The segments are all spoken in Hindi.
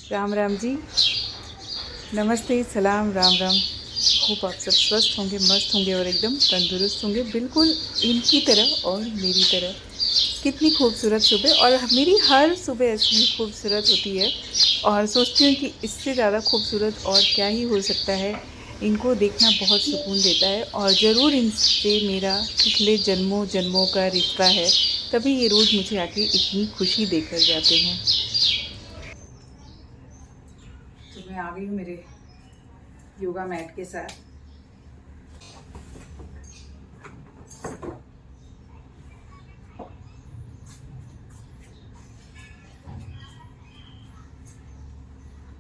राम राम जी। नमस्ते, सलाम, राम राम। खूब आप सब स्वस्थ होंगे, मस्त होंगे और एकदम तंदुरुस्त होंगे, बिल्कुल इनकी तरह और मेरी तरह। कितनी खूबसूरत सुबह, और मेरी हर सुबह ऐसी ही खूबसूरत होती है। और सोचती हूँ कि इससे ज़्यादा खूबसूरत और क्या ही हो सकता है। इनको देखना बहुत सुकून देता है, और ज़रूर इनसे मेरा पिछले जन्मों जन्मों का रिश्ता है, तभी ये रोज़ मुझे आके इतनी खुशी देकर जाते हैं। तो मैं आ गई हूँ मेरे योगा मैट के साथ।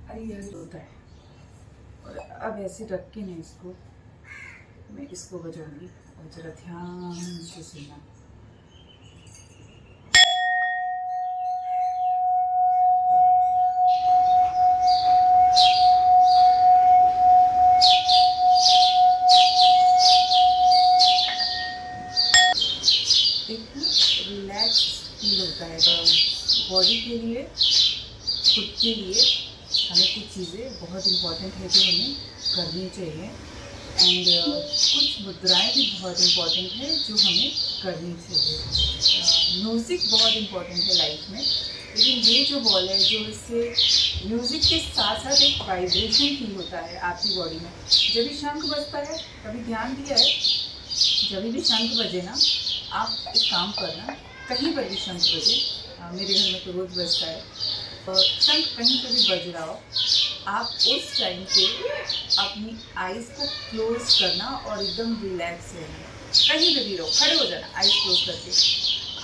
अरे यार होता है, और अब ऐसे रख के ना इसको मैं इसको बजाऊंगी, और जरा ध्यान से सुनना। एक रिलैक्स फील होता है बॉडी के लिए, खुद के लिए। हमें कुछ चीज़ें बहुत इम्पोर्टेंट है जो हमें करनी चाहिए, एंड कुछ मुद्राएं भी बहुत इम्पोर्टेंट है जो हमें करनी चाहिए। म्यूज़िक बहुत इम्पोर्टेंट है लाइफ में, लेकिन ये जो बॉल है, जो इससे म्यूज़िक के साथ साथ एक वाइब्रेशन फील होता है आपकी बॉडी में। जब भी शंख बजता है, कभी ध्यान दिया है, जब भी शंख बजे ना, आप एक काम करना, कहीं पर भी शंख बजे, मेरे घर में तो रोज़ बजता है, और शंख कहीं पर भी बज रहा हो, आप उस टाइम पे अपनी आइज़ को क्लोज करना और एकदम रिलैक्स रहना। कहीं पे भी रहो, खड़े हो जाना आइज़ क्लोज करके।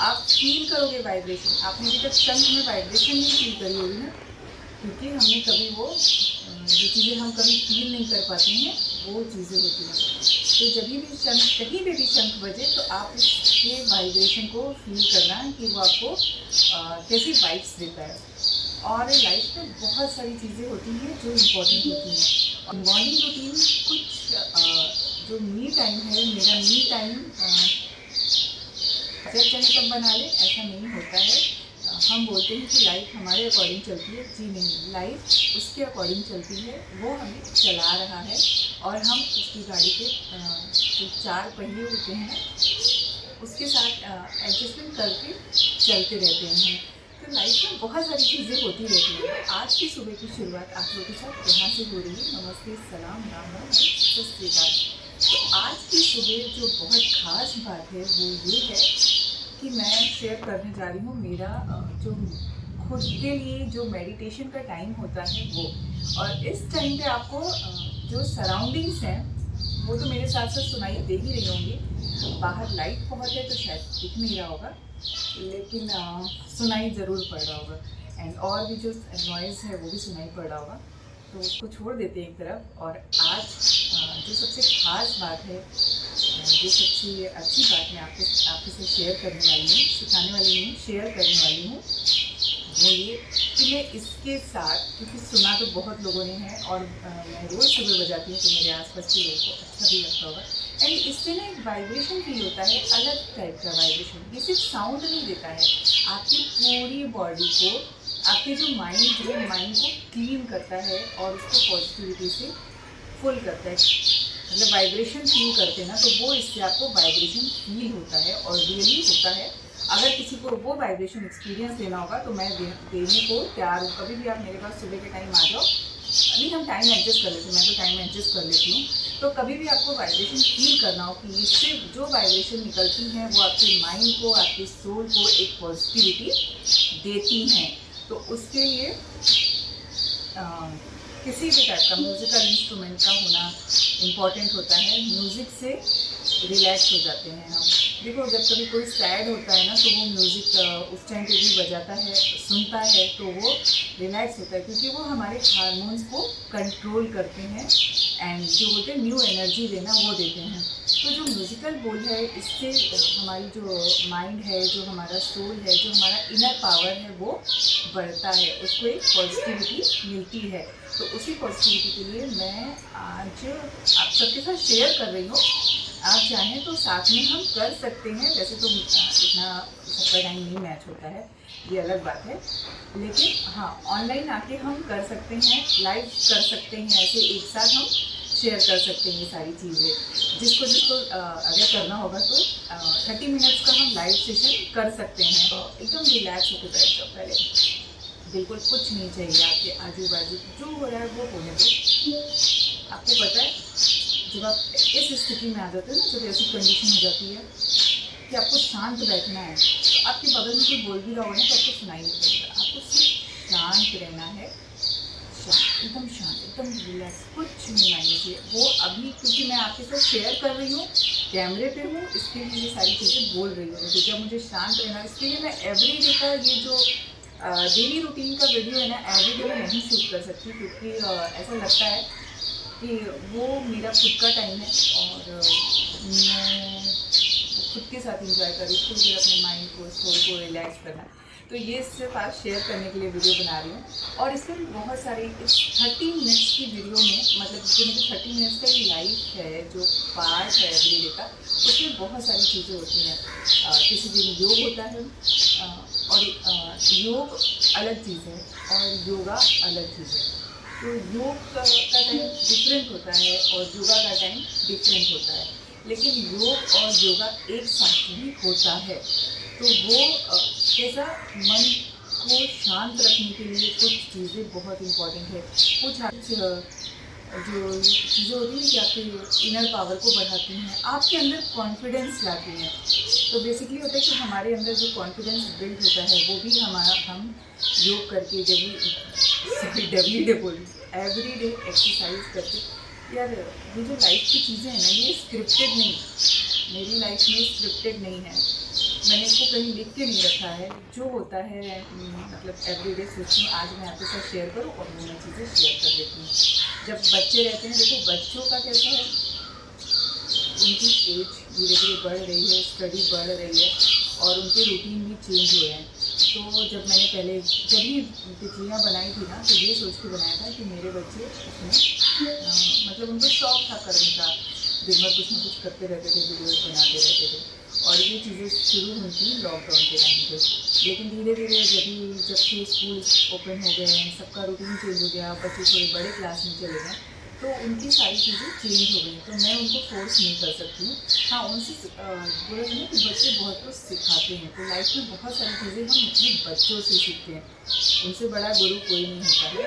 आप फील करोगे वाइब्रेशन। आपने अभी तक शंख में वाइब्रेशन नहीं फील करी होगी ना, क्योंकि हमने कभी वो जो चीज़ें हम कभी फील नहीं कर पाते हैं, वो चीज़ें होती हैं। तो जब भी शंख, कहीं पे भी शंख बजे, तो आप इसके वाइब्रेशन को फील करना कि वो आपको कैसी वाइब्स देता है। और लाइफ में बहुत सारी चीज़ें होती हैं जो इम्पोर्टेंट होती हैं, और मॉर्निंग रूटीन कुछ जो मी टाइम है, मेरा मी टाइम जब चाहे तब बना ले, ऐसा नहीं होता है। हम बोलते हैं कि लाइफ हमारे अकॉर्डिंग चलती है, जी नहीं, लाइफ उसके अकॉर्डिंग चलती है। वो हमें चला रहा है, और हम उसकी गाड़ी के जो चार पहिए होते हैं उसके साथ एडजस्टमेंट करके चलते रहते हैं। तो लाइफ में बहुत सारी चीज़ें होती रहती हैं। आज की सुबह की शुरुआत आप लोगों के साथ यहाँ से हो रही है। नमस्ते, सलाम, राम राम, सत श्री अकाल। तो आज की सुबह जो बहुत ख़ास बात है वो ये है कि मैं शेयर करने जा रही हूँ मेरा जो खुद के लिए जो मेडिटेशन का टाइम होता है वो। और इस टाइम पे आपको जो सराउंडिंग्स हैं वो तो मेरे साथ साथ सुनाई दे ही रही होंगी। बाहर लाइट बहुत है तो शायद दिख नहीं रहा होगा, लेकिन सुनाई ज़रूर पड़ रहा होगा, एंड और भी जो नॉइज़ है वो भी सुनाई पड़ रहा होगा। तो उसको छोड़ देते हैं एक तरफ, और आज जो सबसे ख़ास बात है, जो सबसे अच्छी बात मैं आपके से शेयर करने वाली हूँ, सिखाने वाली नहीं, शेयर करने वाली हूँ, वो ये कि मैं इसके साथ, क्योंकि सुना तो बहुत लोगों ने है, और मैं रोज़ सुबह बजाती हूँ तो मेरे आसपास के लोगों को अच्छा भी लगता होगा, एंड इससे ना एक वाइब्रेशन फील होता है, अलग टाइप का वाइब्रेशन। ये सिर्फ साउंड नहीं देता है, आपकी पूरी बॉडी को, आपके जो माइंड है, माइंड को क्लीन करता है और उसको पॉजिटिविटी से फुल करता है। मतलब वाइब्रेशन फील करते हैं ना, तो वो इससे आपको वाइब्रेशन फील होता है, और रियली होता है। अगर किसी को वो वाइब्रेशन एक्सपीरियंस लेना होगा तो मैं देने को तैयार हूँ। कभी भी आप मेरे पास सुबह के टाइम आ जाओ, अभी हम टाइम एडजस्ट कर लेते हैं, मैं तो टाइम एडजस्ट कर लेती हूँ। तो कभी भी आपको वाइब्रेशन फील करना हो कि इससे जो वाइब्रेशन निकलती हैं वो आपके माइंड को, आपके सोल को एक पॉजिटिविटी देती हैं, तो उसके लिए किसी भी टाइप का म्यूज़िकल इंस्ट्रूमेंट का होना इम्पॉर्टेंट होता है। म्यूज़िक से रिलैक्स हो जाते हैं हम। देखो, जब कभी कोई सैड होता है ना, तो वो म्यूज़िक उस टाइम पे भी बजाता है, सुनता है, तो वो रिलैक्स होता है, क्योंकि वो हमारे हार्मोन्स को कंट्रोल करते हैं, एंड जो बोलते हैं न्यू एनर्जी देना, वो देते हैं। तो जो म्यूज़िकल बोल है, इससे हमारी जो माइंड है, जो हमारा सोल है, जो हमारा इनर पावर है, वो बढ़ता है, उसको एक पॉजिटिविटी मिलती है। तो उसी पॉजिटिविटी के लिए मैं आज आप सबके साथ शेयर कर रही हूँ। आप चाहें तो साथ में हम कर सकते हैं, वैसे तो इतना सबका टाइम नहीं मैच होता है, ये अलग बात है। लेकिन हाँ, ऑनलाइन आके हम कर सकते हैं, लाइव कर सकते हैं, ऐसे एक साथ हम शेयर कर सकते हैं ये सारी चीज़ें। जिसको जिसको अगर करना होगा तो 30 मिनट्स का हम लाइव सेशन कर सकते हैं। तो एकदम रिलैक्स होकर बैठ जाओ पहले, बिल्कुल कुछ नहीं चाहिए, आपके आजू बाजू जो हो रहा है वो होने दो। आपको पता है जब आप इस स्थिति में आ जाते हो ना, जब ऐसी कंडीशन हो जाती है कि आपको शांत बैठना है, तो आपके बगल में कोई बोल भी रहा होगा ना तो आपको सुनाई नहीं पड़ेगा। आपको सिर्फ शांत रहना है, एकदम शांत, एकदम रिलैक्स, कुछ नहीं आनी चाहिए। वो अभी क्योंकि मैं आपके साथ शेयर कर रही हूँ, कैमरे पे हूँ, इसके लिए ये सारी चीज़ें बोल रही हूँ। तो जब मुझे शांत रहना, इसके लिए मैं एवरीडे का ये जो डेली रूटीन का वीडियो है ना, एवरीडे में नहीं शूट कर सकती, क्योंकि ऐसा लगता है कि वो मेरा खुद का टाइम है और मैं खुद के साथ इंजॉय करूँ, खुद भी अपने माइंड को, सोल को रिलैक्स करना। तो ये सिर्फ आज शेयर करने के लिए वीडियो बना रही हूँ। और इसमें भी बहुत सारे इस 30 मिनट्स की वीडियो में, मतलब जो मुझे 30 मिनट्स का ये लाइव है, जो पार्ट है एवरीडे का, उसमें बहुत सारी चीज़ें होती हैं। किसी दिन योग होता है और योग अलग चीज़ है और योगा अलग चीज़ है। तो योग का टाइम डिफरेंट होता है और योगा का टाइम डिफरेंट होता है, लेकिन योग और योगा एक साथ भी होता है। तो वो कैसा, मन को शांत रखने के लिए कुछ चीज़ें बहुत इम्पॉर्टेंट है। कुछ जो चीज़ें होती हैं कि आपके इनर पावर को बढ़ाती हैं, आपके अंदर कॉन्फिडेंस लाती हैं। तो बेसिकली होता है कि हमारे अंदर जो कॉन्फिडेंस बिल्ड होता है वो भी हम योग करके, एवरीडे बोली, एवरीडे एक्सरसाइज करके। यार ये जो लाइफ की चीज़ें हैं ना, ये स्क्रिप्टेड नहीं, मेरी लाइफ में स्क्रिप्टेड नहीं है, मैंने इसको कहीं लिख के नहीं रखा है। जो होता है मतलब एवरीडे सोचती हूँ आज मैं आपके साथ शेयर करूँ और वो मैं चीज़ें शेयर कर देती हूँ। जब बच्चे रहते हैं, देखो बच्चों का कैसा है, उनकी एज धीरे धीरे बढ़ रही है, स्टडी बढ़ रही है और उनके रूटीन भी चेंज हुए हैं। तो जब मैंने पहले जब भी तितलियाँ बनाई थी ना, तो ये सोच के बनाया था कि मेरे बच्चे उसमें मतलब उनको शौक था करने का, दिन भर कुछ ना कुछ करते रहते थे, वीडियोज़ बनाते रहते थे। और ये चीज़ें शुरू हुई थी लॉकडाउन के टाइम पे। लेकिन धीरे धीरे जब से स्कूल ओपन हो गए हैं, सबका रूटीन चेंज हो गया, बच्चे थोड़े बड़े क्लास में चले गए, तो उनकी सारी चीज़ें चेंज हो गई। तो मैं उनको फोर्स नहीं कर सकती हूँ। हाँ, उनसे बोला था ना कि बच्चे बहुत कुछ सिखाते हैं, तो लाइफ में बहुत सारी चीज़ें हम अपने बच्चों से सीखते हैं। उनसे बड़ा गुरु कोई नहीं होता है,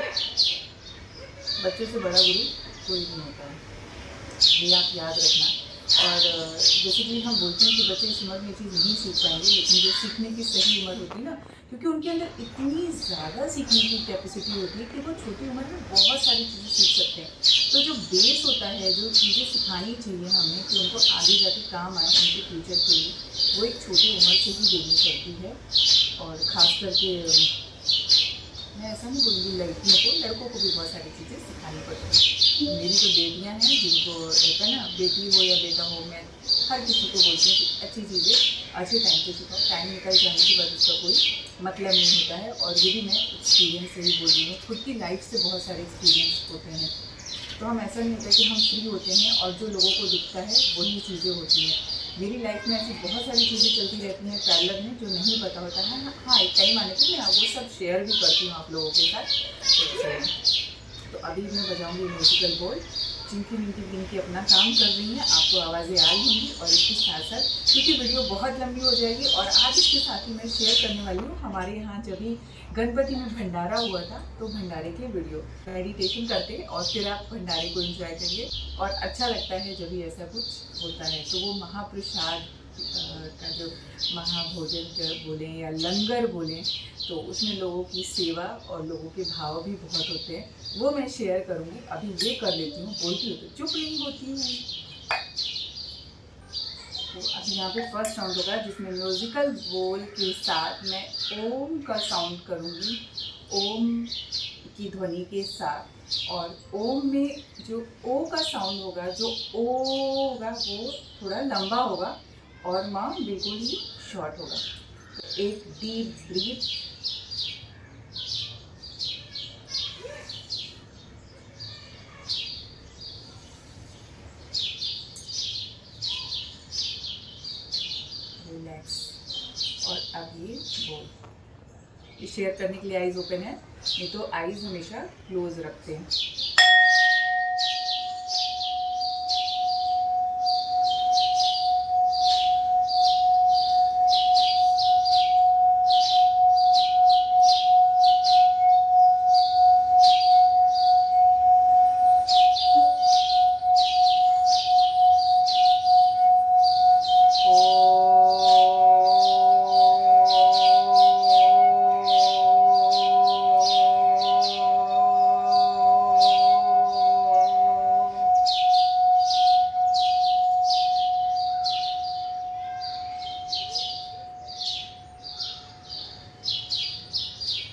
बच्चों से बड़ा गुरु कोई नहीं होता है, ये आप याद रखना। और जैसे कि हम बोलते हैं कि बच्चे इस उम्र में चीज़ नहीं सीख पाएंगे, लेकिन जो सीखने की सही उम्र होती है ना, क्योंकि उनके अंदर इतनी ज़्यादा सीखने की कैपेसिटी होती है कि वो छोटी उम्र में बहुत सारी चीज़ें सीख सकते हैं। तो जो बेस होता है, जो चीज़ें सिखानी चाहिए हमें कि उनको आगे जाके काम आए उनके फ्यूचर के लिए, वो एक छोटी उम्र से ही देनी पड़ती है। और ख़ास करके मैं ऐसा नहीं बोलूँगी लड़कियों को, लड़कों को भी बहुत सारी चीज़ें सिखानी पड़ती हैं। मेरी जो बेटियां हैं, जिनको रहता है ना, बेटी हो या बेटा हो, मैं हर किसी को बोलती हूँ कि अच्छी चीज़ें अच्छे टाइम पे सिखाओ। टाइम निकल जाने के बाद उसका कोई मतलब नहीं होता है। और ये भी मैं एक्सपीरियंस से ही बोल रही हूँ, खुद की लाइफ से बहुत सारे एक्सपीरियंस होते हैं। तो हम ऐसा नहीं होता कि हम फ्री होते हैं और जो लोगों को दिखता है वही चीज़ें होती हैं। मेरी लाइफ में ऐसी बहुत सारी चीज़ें चलती रहती हैं पैरेलल में, जो नहीं पता होता है। हाँ, एक टाइम आने पर मैं वो सब शेयर भी करती हूँ आप लोगों के साथ। तो अभी मैं बजाऊंगी म्यूजिकल बोल। चिंकी मिंकी पिंकी अपना काम कर रही हैं, आपको आवाज़ें आई होंगी। और इसके साथ साथ, क्योंकि वीडियो बहुत लंबी हो जाएगी, और आज इसके साथ ही मैं शेयर करने वाली हूँ हमारे यहाँ जब भी गणपति में भंडारा हुआ था, तो भंडारे के वीडियो मेडिटेशन करते और फिर आप भंडारे को एंजॉय करिए। और अच्छा लगता है जब भी ऐसा कुछ होता है। तो वो महाप्रसाद का जो महाभोजन बोलें या लंगर बोलें, तो उसमें लोगों की सेवा और लोगों के भाव भी बहुत होते हैं, वो मैं शेयर करूँगी। अभी ये कर लेती हूँ, बोलती हूँ तो चुप नहीं होती हूँ। तो अभी यहाँ पे फर्स्ट साउंड होगा जिसमें म्यूजिकल बोल के साथ मैं ओम का साउंड करूँगी, ओम की ध्वनि के साथ। और ओम में जो ओ का साउंड होगा, जो ओ होगा, वो थोड़ा लंबा होगा और माँ बिल्कुल ही शॉर्ट होगा। एक डीप ब्रीथ, रिलैक्स। और अब ये शेयर करने के लिए आईज ओपन है, नहीं तो आईज हमेशा क्लोज रखते हैं।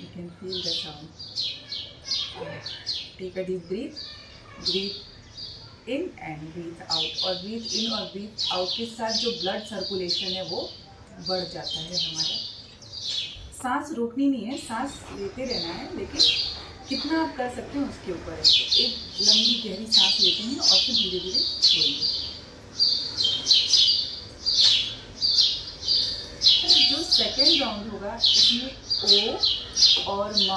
You can feel the sound. Take a deep breath. Breathe in and breathe out. और breathe in और breathe out के साथ जो blood circulation है वो बढ़ जाता है हमारा। सांस रोकनी नहीं है, सांस लेते रहना है, लेकिन कितना आप कर सकते हैं उसके ऊपर है। तो एक लंबी गहरी सांस लेते हैं और फिर धीरे धीरे छोड़िए। जो सेकेंड राउंड होगा इसमें ओ और म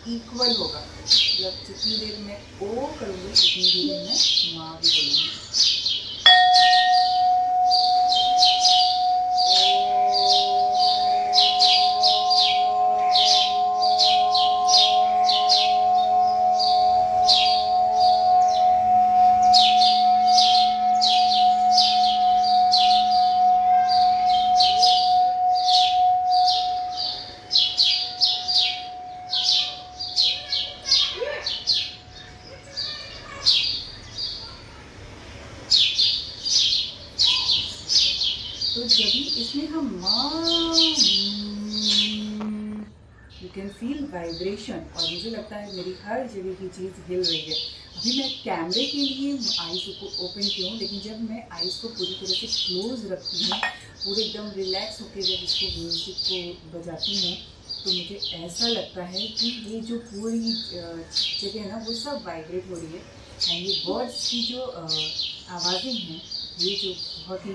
इक्वल होगा, मतलब जितनी देर में ओ करूँगी उतनी देर में म भी बोलूँगी। तो जब भी इसमें हम यू कैन फील वाइब्रेशन, और मुझे लगता है मेरी हर जगह की चीज़ हिल रही है। अभी मैं कैमरे के लिए आईज को ओपन की हूँ, लेकिन जब मैं आईज को पूरी तरह से क्लोज रखती हूँ, पूरे एकदम रिलैक्स होकर जब इसको म्यूजिक को बजाती हूँ, तो मुझे ऐसा लगता है कि ये जो पूरी जगह है ना वो सब वाइब्रेट हो रही है। एंड ये बर्ड्स की जो आवाज़ें हैं ये जो बहुत ही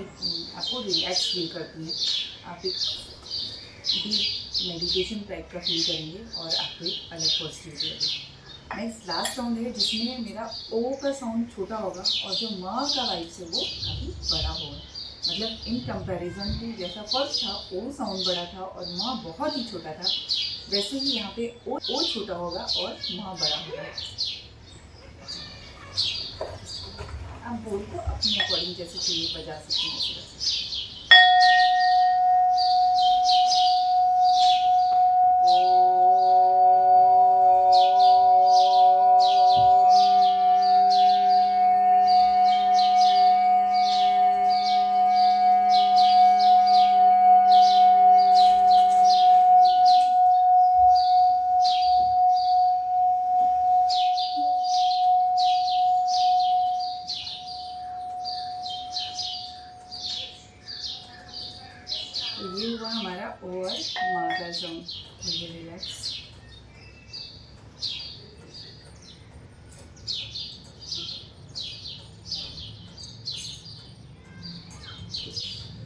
आपको रिलैक्स फील करती हैं। आप एक डीप मेडिटेशन टाइप का फील करेंगे और आपको एक अलग पॉजिटिविटी लगेगी। नेक्स्ट लास्ट साउंड है जिसमें मेरा ओ का साउंड छोटा होगा और जो म का वाइब्स है वो काफ़ी बड़ा होगा। मतलब इन कंपैरिजन टू जैसा फर्स्ट था ओ साउंड बड़ा था और म बहुत ही छोटा था, वैसे ही यहाँ पे ओ छोटा होगा और म बड़ा होगा। आप बोल को अपने अकॉर्डिंग जैसे चाहिए बजा सकते हैं इस तरह से। तो ये हुआ हमारा ओ और माँ का साउंड। रिलैक्स।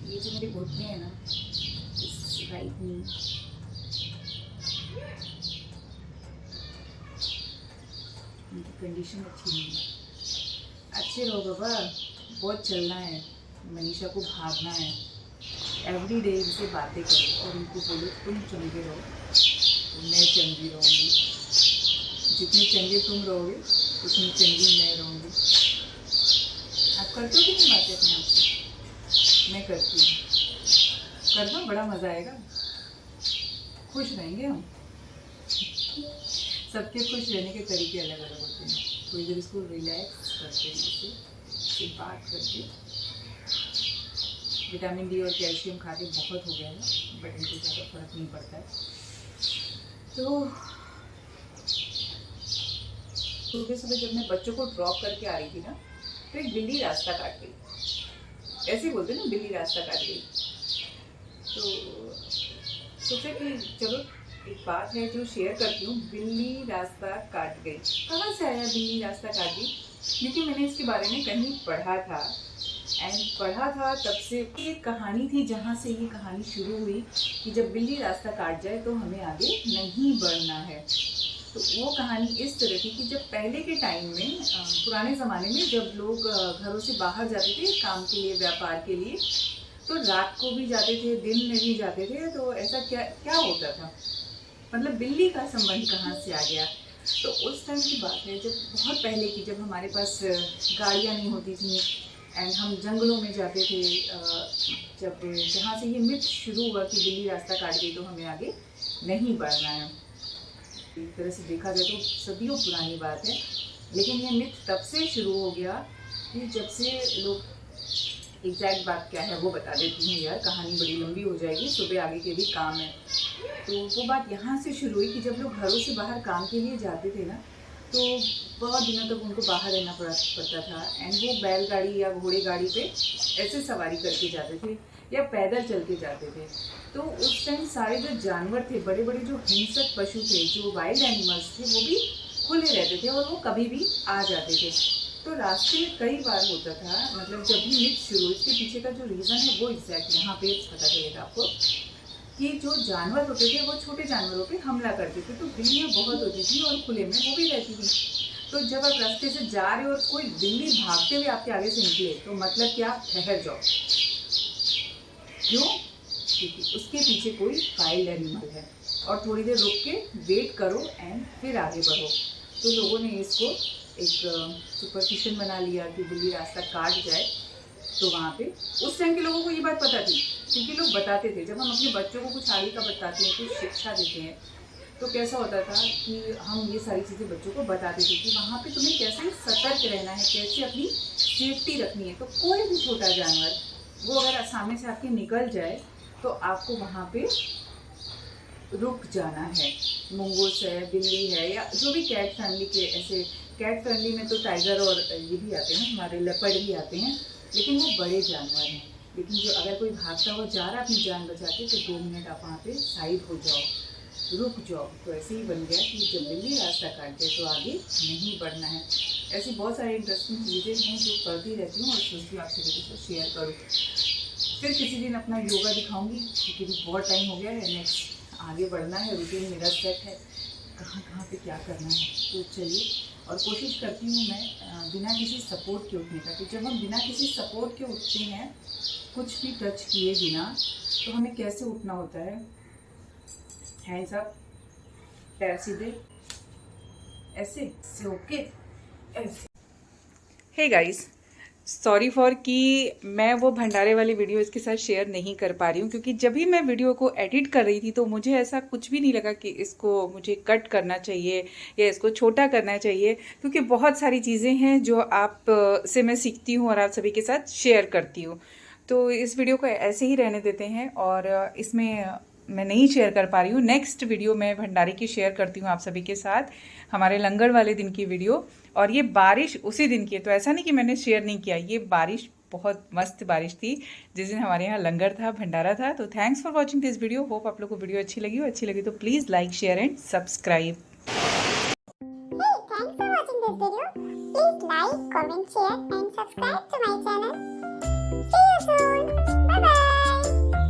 ये जो मेरे घुटने हैं ना, इस राइट नी, उनकी कंडीशन अच्छी नहीं है। अच्छे रहो बाबा, बहुत चलना है, मनीषा को भागना है। एवरी डे इनसे बातें करो और उनको बोलो तुम चंगे रहो तो मैं चंगी रहूँगी। जितने चंगे तुम रहोगे उतनी चंगी मैं रहूँगी। आप करते हो कि नहीं बातें अपने आप से? मैं करती हूँ। करना बड़ा मज़ा आएगा, खुश रहेंगे हम। सबके खुश रहने के तरीके अलग अलग होते हैं। कोई जब इसको रिलैक्स करते हैं जैसे बात करके, विटामिन डी और कैल्शियम खाते बहुत हो गया है, बट इनको ज़्यादा फर्क नहीं पड़ता है। तो सुबह सुबह जब मैं बच्चों को ड्रॉप करके आ रही थी ना, तो एक बिल्ली रास्ता काट गई। ऐसे बोलते ना, बिल्ली रास्ता काट गई। तो सोचा कि चलो एक बात है जो शेयर करती हूँ। बिल्ली रास्ता काट गई, कहाँ से आया बिल्ली रास्ता काट गई? क्योंकि मैंने इसके बारे में कहीं पढ़ा था एंड पढ़ा था तब से। ये कहानी थी जहाँ से ये कहानी शुरू हुई कि जब बिल्ली रास्ता काट जाए तो हमें आगे नहीं बढ़ना है। तो वो कहानी इस तरह थी कि जब पहले के टाइम में, पुराने ज़माने में, जब लोग घरों से बाहर जाते थे काम के लिए, व्यापार के लिए, तो रात को भी जाते थे, दिन में भी जाते थे। तो ऐसा क्या क्या होता था, मतलब बिल्ली का संबंध कहाँ से आ गया। तो उस टाइम की बात है, जब बहुत पहले की, जब हमारे पास गाड़ियाँ नहीं होती थी एंड हम जंगलों में जाते थे, जब जहाँ से ये मिथ शुरू हुआ कि बिल्ली रास्ता काट गई तो हमें आगे नहीं बढ़ना है। एक तरह से देखा जाए तो सदियों पुरानी बात है, लेकिन ये मिथ तब से शुरू हो गया कि जब से लोग, एग्जैक्ट बात क्या है वो बता देती हूँ यार, कहानी बड़ी लंबी हो जाएगी, सुबह आगे के भी काम है। तो वो बात यहाँ से शुरू हुई कि जब लोग घरों से बाहर काम के लिए जाते थे ना, तो बहुत दिनों तक उनको बाहर रहना पड़ता था एंड वो बैलगाड़ी या घोड़े गाड़ी पे ऐसे सवारी करके जाते थे या पैदल चल के जाते थे। तो उस टाइम सारे जो जानवर थे, बड़े बड़े जो हिंसक पशु थे, जो वाइल्ड एनिमल्स थे, वो भी खुले रहते थे और वो कभी भी आ जाते थे। तो रास्ते में कई बार होता था, मतलब जब भी मिथ शुरू, इसके पीछे का जो रीज़न है वो एग्जैक्ट यहाँ पे पता चलेगा आपको, कि जो जानवर होते थे वो छोटे जानवरों पे हमला करते थे। तो बिल्लियाँ बहुत होती थी और खुले में वो भी रहती थी। तो जब आप रास्ते से जा रहे हो और कोई बिल्ली भागते हुए आपके आगे से निकले, तो मतलब क्या, ठहर जाओ। क्यों? क्योंकि उसके पीछे कोई वाइल्ड एनिमल है और थोड़ी देर रुक के वेट करो एंड फिर आगे बढ़ो। तो लोगों ने इसको एक सुपरस्टिशन बना लिया कि बिल्ली रास्ता काट जाए तो वहाँ पे, उस टाइम के लोगों को ये बात पता थी क्योंकि लोग बताते थे। जब हम अपने बच्चों को कुछ आगे का बताते हैं, कुछ शिक्षा देते हैं, तो कैसा होता था कि हम ये सारी चीज़ें बच्चों को बताते थे कि वहाँ पे तुम्हें कैसे सतर्क रहना है, कैसे अपनी सेफ्टी रखनी है। तो कोई भी छोटा जानवर वो अगर सामने से आपके निकल जाए तो आपको वहाँ पे रुक जाना है। मुंगूस है, बिल्ली है, या जो भी कैट फैमिली के, ऐसे कैट फैमिली में तो टाइगर और ये भी आते हैं, हमारे लेपर्ड भी आते हैं, लेकिन वो बड़े जानवर हैं। लेकिन जो अगर कोई भागता हुआ जा रहा है अपनी जान बचा के, तो 2 मिनट आप वहाँ पे साइड हो जाओ, रुक जाओ। तो ऐसे ही बन गया कि जब बिल्ली रास्ता काट जाए तो आगे नहीं बढ़ना है। ऐसी बहुत सारी इंटरेस्टिंग चीज़ें हैं जो करती रहती हूँ और सोचती हूँ आपसे वीडियो शेयर करूँ। फिर किसी दिन अपना योगा दिखाऊंगी क्योंकि बहुत टाइम हो गया है, नेक्स्ट आगे बढ़ना है, रूटीन मेरा सेट है, कहाँ पे क्या करना है। तो चलिए, और कोशिश करती हूँ मैं बिना किसी सपोर्ट के उठने का। तो जब हम बिना किसी सपोर्ट के उठते हैं, कुछ भी टच किए बिना, तो हमें कैसे उठना होता है, हैंड्स अप, पैर सीधे, ऐसे से, ओके, ऐसे। हे गाइस, सॉरी फॉर कि मैं वो भंडारे वाली वीडियो इसके साथ शेयर नहीं कर पा रही हूँ, क्योंकि जब भी मैं वीडियो को एडिट कर रही थी तो मुझे ऐसा कुछ भी नहीं लगा कि इसको मुझे कट करना चाहिए या इसको छोटा करना चाहिए, क्योंकि बहुत सारी चीज़ें हैं जो आप से मैं सीखती हूँ और आप सभी के साथ शेयर करती हूँ। तो इस वीडियो को ऐसे ही रहने देते हैं और इसमें मैं नहीं शेयर कर पा रही हूँ। नेक्स्ट वीडियो मैं भंडारे की शेयर करती हूँ आप सभी के साथ, हमारे लंगर वाले दिन की वीडियो। और ये बारिश उसी दिन की है, तो ऐसा नहीं कि मैंने शेयर नहीं किया, ये बारिश बहुत मस्त बारिश थी जिस दिन हमारे यहाँ लंगर था, भंडारा था। तो thanks for watching this video. Hope आप लोग को वीडियो अच्छी लगी हो। अच्छी लगी तो please like, share and subscribe.